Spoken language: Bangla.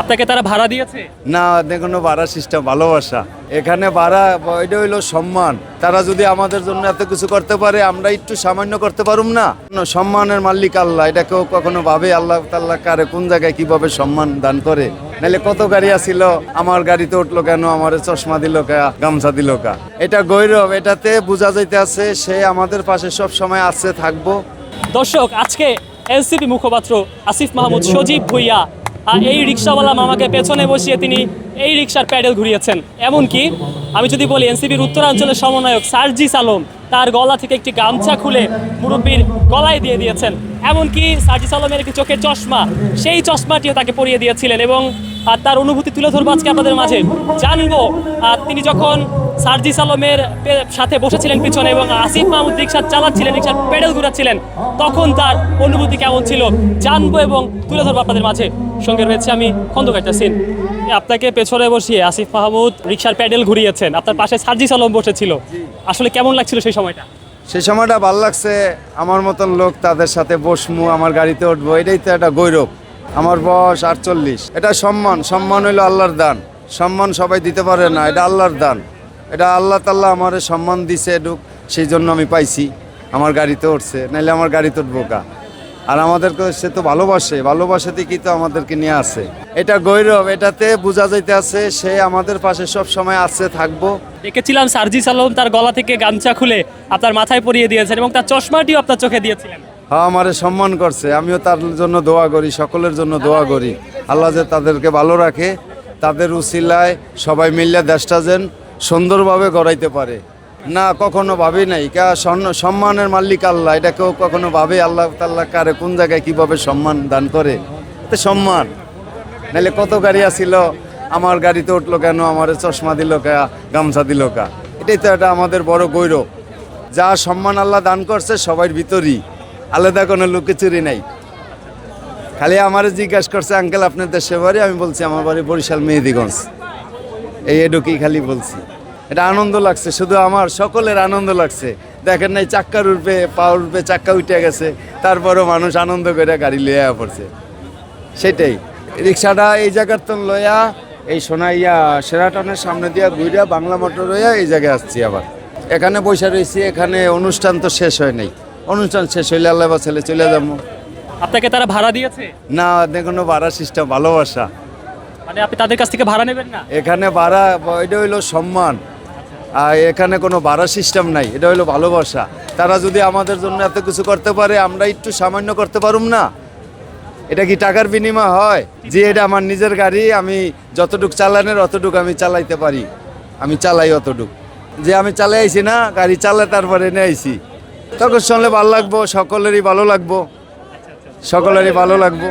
আপনাকে তারা ভাড়া দিয়েছে? না, কোনো ভাড়া সিস্টেম, ভালোবাসা। এখানে ভাড়া এটা হইলো সম্মান। তারা যদি আমাদের জন্য এত কিছু করতে পারে, আমরা একটু সামান্য করতে পারুম না? সম্মানের মালিক আল্লাহ, এটা কেউ কখনো ভাবে আল্লাহ তাআলা কারে কোন জায়গায় কিভাবে সম্মান দান করে? নাহলে কত গাড়ি আসিল, আমার গাড়িতে উঠলো কেন, আমার চশমা দিল কা, গামছা দিল কা। এটা গৌরব, এটাতে বোঝা যাইতে আছে সে আমাদের পাশে সব সময় আছে, থাকবো। দর্শক, আজকে এনসিপি মুখপাত্র আসিফ মাহমুদ সজীব ভুইয়া এই রিক্সাওয়ালা মামাকে পেছনে বসিয়ে তিনি এই রিক্সার প্যাডেল ঘুরিয়েছেন। এমনকি আমি যদি বলি, এনসিপির উত্তরাঞ্চলের সমন্বয়ক সার্জিস আলম তার গলা থেকে একটি গামছা খুলে মুরব্বীর গলায় দিয়ে দিয়েছেন। এমনকি সার্জিস আলমের একটি চোখের চশমা, সেই চশমাটিও তাকে পরিয়ে দিয়েছিলেন। এবং তার অনুভূতি তুলে ধরবো আজকে আপনাদের মাঝে। জানবো তিনি যখন সার্জিস আলমের সাথে বসেছিলেন পিছনে এবং আসিফ মাহমুদ রিক্সা চালাচ্ছিলেন, রিক্সার প্যাডেল ঘুরাচ্ছিলেন, তখন তার অনুভূতি কেমন ছিল জানবো এবং তুলে ধরবো আপনাদের মাঝে। সঙ্গে রয়েছে আমি খন্দকার তাসিন। আপনাকে পেছনে বসিয়ে আসিফ মাহমুদ রিক্সার প্যাডেল ঘুরিয়েছেন, আপনার পাশে সার্জিস আলম বসেছিল, আসলে কেমন লাগছিল সেই সময়টা? সেই সময়টা ভালো লাগছে। আমার মতন লোক তাদের সাথে বসমু, আমার গাড়িতে উঠবো, এটাই তো একটা গৌরব। আমার বয়স 48। এটা সম্মান। সম্মান হইলো আল্লাহর দান। সম্মান সবাই দিতে পারে না, এটা আল্লাহর দান। এটা আল্লাহ তাআলা আমার সম্মান দিছে এটুক, সেই জন্য আমি পাইছি। আমার গাড়িতে উঠছে, নাইলে আমার গাড়িতে উঠবো কা? আর আমাদেরকে সে তো ভালোবাসে, ভালোবাসাতে কি তো আমাদেরকে নিয়ে আসে। এটা গৌরব, এটাতে বোঝা যাইতে আছে সে আমাদের পাশে সব সময় আছে, থাকবো। দেখেছিলাম সার্জিস আলম তার গলা থেকে গামছা খুলে আপনার মাথায় পরিয়ে দিয়েছেন এবং তার চশমাটিও আপনার চোখে দিয়েছিলেন। হ্যাঁ, আমারে সম্মান করছে। আমিও তার জন্য দোয়া করি, সকলের জন্য দোয়া করি। আল্লাহ যে তাদেরকে ভালো রাখে, তাদের উসিলায় সবাই মিলে দেশটা যেন সুন্দরভাবে গড়াইতে পারে। না, কখনো ভাবি নাই। সম্মানের মালিক আল্লাহ, এটা কেউ কখনো ভাবে আল্লাহ তাআলা কারে কোন জায়গায় কিভাবে সম্মান দান করে? এটা সম্মান। নাহলে কত গাড়ি আসিল, আমার গাড়িতে উঠলো কেন, আমার চশমা দিল কা, গামছা দিল কা। এটাই তো এটা আমাদের বড় গৌরব। যা সম্মান আল্লাহ দান করছে সবার ভিতরই, আলাদা কোনো লুকোচুরি নাই। খালি আমারে জিজ্ঞাসা করছে, আঙ্কেল আপনার দেশের বাড়ি? আমি বলছি আমার বাড়ি বরিশাল মেহেদিগঞ্জ। এডুকি খালি বলছি। এটা আনন্দ লাগছে, শুধু আমার, সকলের আনন্দ লাগছে। দেখেন নাই, চাক্কার উঠবে, পা উঠবে, চাক্কা উঠে গেছে, তারপরও মানুষ আনন্দ করে গাড়ি লইয়া পড়ছে। সেটাই রিক্সাটা এই জায়গার তো লইয়া এই সোনাইয়া সেরাটনের সামনে দিয়া ঘুরিয়া বাংলা মোটর হইয়া এই জায়গায় আসছি। আবার এখানে বসে রয়েছি। এখানে অনুষ্ঠান তো শেষ হয় নাই। অনুষ্ঠান শেষ হইলে আল্লাহ ছেলে চলে যাবো। আপনাকে তারা ভাড়া দিয়েছে? না, কোনো ভাড়া সিস্টেম, ভালোবাসা। মানে আপনি তাদের কাছ থেকে ভাড়া নেবেন না? এখানে ভাড়া, এটা হইলো সম্মান। আর এখানে কোনো ভাড়া সিস্টেম নাই, এটা হইলো ভালোবাসা। তারা যদি আমাদের জন্য এত কিছু করতে পারে, আমরা একটু সামান্য করতে পারুম না? এটা কি টাকার বিনিময় হয়? যে এটা আমার নিজের গাড়ি, আমি যতটুক চালানের অতটুক আমি চালাইতে পারি, আমি চালাই অতটুক। যে আমি চালাই আইছি না, গাড়ি চালাই তারপরে এনে আইছি, তখন শুনলে ভালো লাগবো, সকলেরই ভালো লাগবো, সকলেরই ভালো লাগবো।